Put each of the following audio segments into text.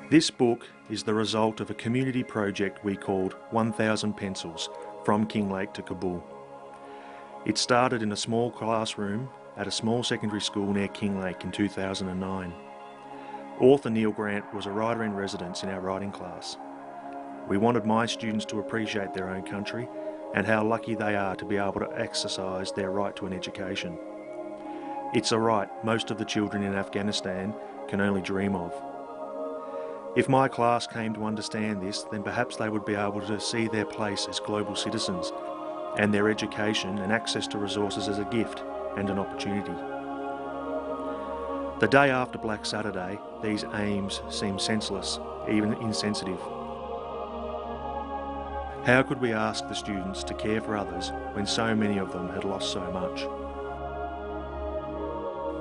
This book is the result of a community project we called 1000 Pencils from Kinglake to Kabul. It started in a small classroom at a small secondary school near Kinglake in 2009. Author Neil Grant was a writer in residence in our writing class. We wanted my students to appreciate their own country and how lucky they are to be able to exercise their right to an education. It's a right most of the children in Afghanistan can only dream of. If my class came to understand this, then perhaps they would be able to see their place as global citizens and their education and access to resources as a gift and an opportunity. The day after Black Saturday, these aims seemed senseless, even insensitive. How could we ask the students to care for others when so many of them had lost so much?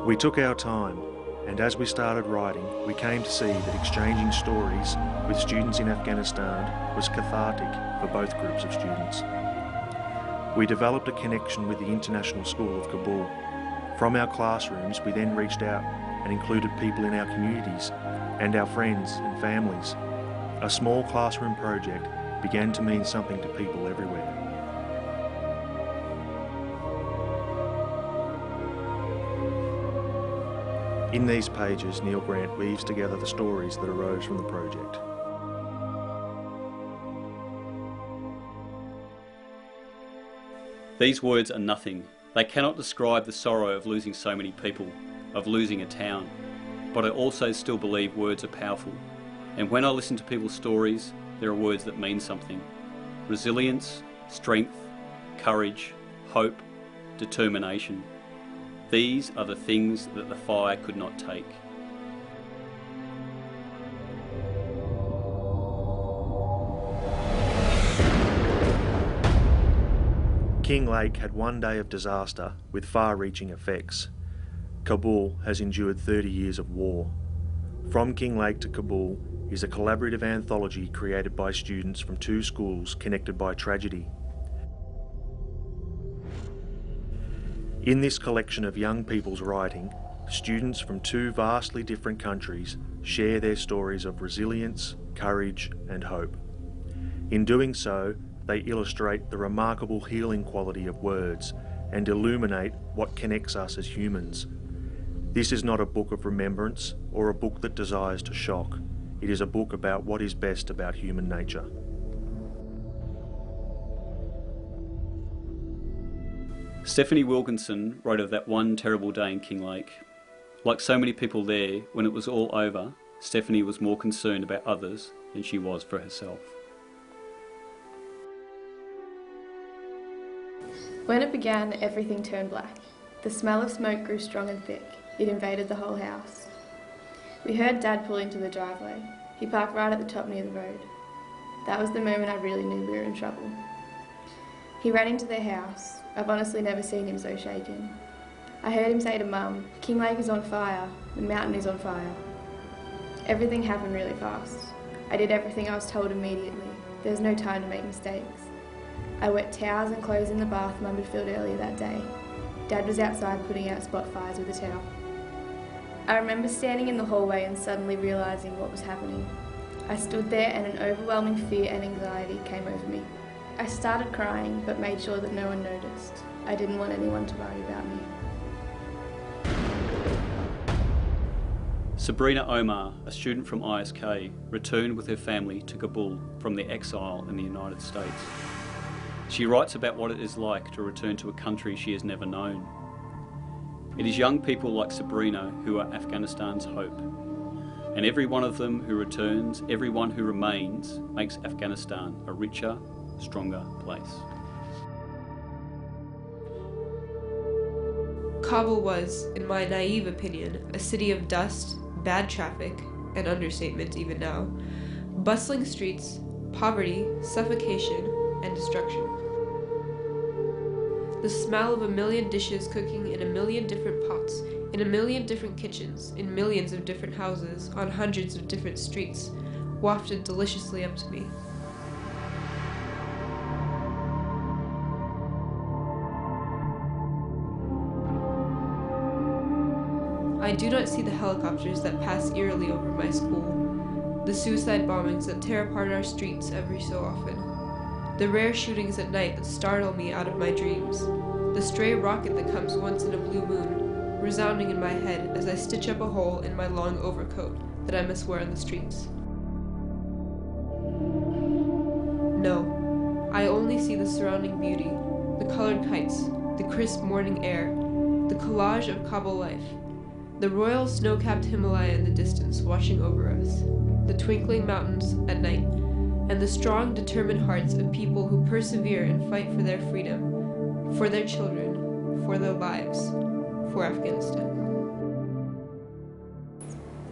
We took our time, and as we started writing, we came to see that exchanging stories with students in Afghanistan was cathartic for both groups of students. We developed a connection with the International School of Kabul. From our classrooms, we then reached out and included people in our communities and our friends and families. A small classroom project began to mean something to people everywhere. In these pages, Neil Grant weaves together the stories that arose from the project. These words are nothing. They cannot describe the sorrow of losing so many people, of losing a town. But I also still believe words are powerful. And when I listen to people's stories, there are words that mean something. Resilience, strength, courage, hope, determination. These are the things that the fire could not take. Kinglake had one day of disaster with far-reaching effects. Kabul has endured 30 years of war. From Kinglake to Kabul is a collaborative anthology created by students from two schools connected by tragedy. In this collection of young people's writing, students from two vastly different countries share their stories of resilience, courage, and hope. In doing so, they illustrate the remarkable healing quality of words and illuminate what connects us as humans. This is not a book of remembrance or a book that desires to shock. It is a book about what is best about human nature. Stephanie Wilkinson wrote of that one terrible day in Kinglake. Like so many people there, when it was all over, Stephanie was more concerned about others than she was for herself. When it began, everything turned black. The smell of smoke grew strong and thick. It invaded the whole house. We heard Dad pull into the driveway. He parked right at the top near the road. That was the moment I really knew we were in trouble. He ran into their house. I've honestly never seen him so shaken. I heard him say to Mum, "Kinglake is on fire. The mountain is on fire." Everything happened really fast. I did everything I was told immediately. There was no time to make mistakes. I wet towels and clothes in the bath Mum had filled earlier that day. Dad was outside putting out spot fires with a towel. I remember standing in the hallway and suddenly realising what was happening. I stood there and an overwhelming fear and anxiety came over me. I started crying but made sure that no one noticed. I didn't want anyone to worry about me. Sabrina Omar, a student from ISK, returned with her family to Kabul from their exile in the United States. She writes about what it is like to return to a country she has never known. It is young people like Sabrina who are Afghanistan's hope. And every one of them who returns, everyone who remains, makes Afghanistan a richer, stronger place. Kabul was, in my naive opinion, a city of dust, bad traffic, an understatement even now, bustling streets, poverty, suffocation, and destruction. The smell of a million dishes cooking in a million different pots, in a million different kitchens, in millions of different houses, on hundreds of different streets, wafted deliciously up to me. I do not see the helicopters that pass eerily over my school. the suicide bombings that tear apart our streets every so often, the rare shootings at night that startle me out of my dreams, the stray rocket that comes once in a blue moon, resounding in my head as I stitch up a hole in my long overcoat that I must wear on the streets. No, I only see the surrounding beauty, the colored kites, the crisp morning air, the collage of Kabul life, the royal snow-capped Himalaya in the distance watching over us, the twinkling mountains at night, and the strong, determined hearts of people who persevere and fight for their freedom, for their children, for their lives, for Afghanistan.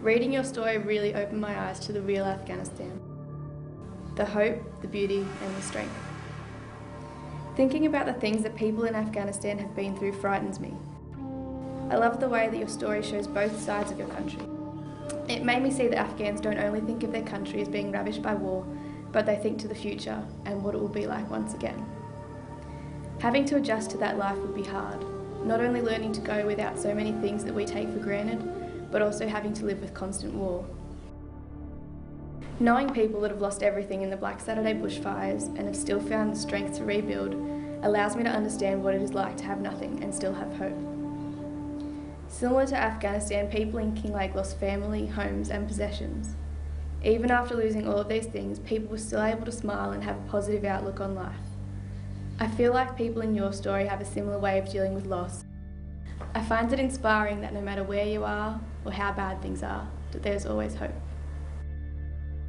Reading your story really opened my eyes to the real Afghanistan. The hope, the beauty, and the strength. Thinking about the things that people in Afghanistan have been through frightens me. I love the way that your story shows both sides of your country. It made me see that Afghans don't only think of their country as being ravaged by war, but they think to the future and what it will be like once again. Having to adjust to that life would be hard, not only learning to go without so many things that we take for granted, but also having to live with constant war. Knowing people that have lost everything in the Black Saturday bushfires and have still found the strength to rebuild allows me to understand what it is like to have nothing and still have hope. Similar to Afghanistan, people in Kinglake lost family, homes and possessions. Even after losing all of these things, people were still able to smile and have a positive outlook on life. I feel like people in your story have a similar way of dealing with loss. I find it inspiring that no matter where you are or how bad things are, that there's always hope.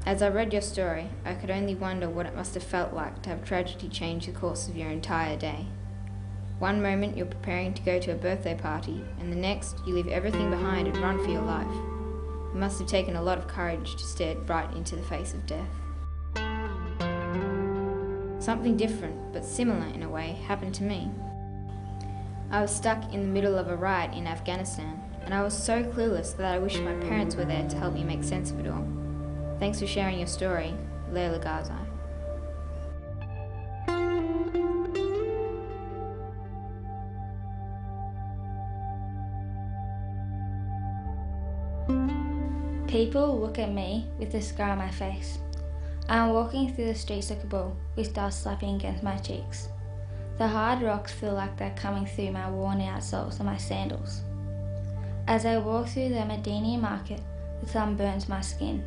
As I read your story, I could only wonder what it must have felt like to have tragedy change the course of your entire day. One moment you're preparing to go to a birthday party, and the next you leave everything behind and run for your life. It must have taken a lot of courage to stare right into the face of death. Something different, but similar in a way, happened to me. I was stuck in the middle of a riot in Afghanistan, and I was so clueless that I wished my parents were there to help me make sense of it all. Thanks for sharing your story, Layla Garzai. People look at me with a scar on my face. I am walking through the streets of Kabul with dust slapping against my cheeks. The hard rocks feel like they're coming through my worn out soles and my sandals. As I walk through the Medina market, the sun burns my skin.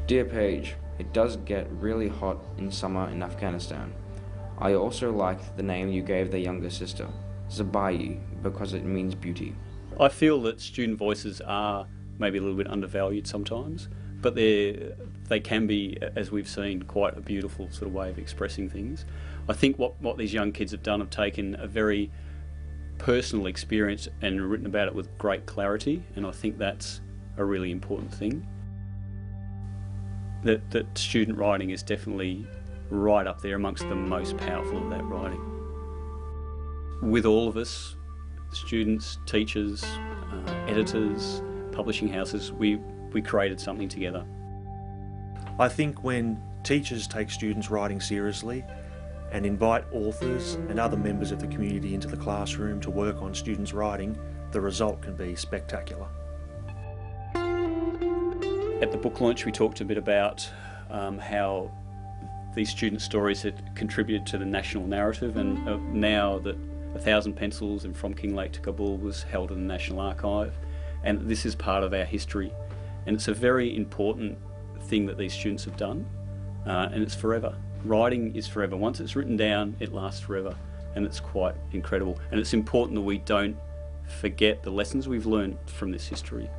Dear Paige, it does get really hot in summer in Afghanistan. I also like the name you gave their younger sister, Zabai, because it means beauty. I feel that student voices are maybe a little bit undervalued sometimes, but they can be, as we've seen, quite a beautiful sort of way of expressing things. I think what these young kids have done, have taken a very personal experience and written about it with great clarity, and I think that's a really important thing. That student writing is definitely right up there amongst the most powerful of that writing. With all of us, students, teachers, editors, publishing houses, we created something together. I think when teachers take students' writing seriously and invite authors and other members of the community into the classroom to work on students' writing, the result can be spectacular. At the book launch we talked a bit about how these student stories had contributed to the national narrative, and now that 1000 Pencils and From Kinglake to Kabul was held in the National Archive, and this is part of our history, and it's a very important thing that these students have done, and it's forever. Writing is forever. Once it's written down, it lasts forever, and it's quite incredible, and it's important that we don't forget the lessons we've learned from this history.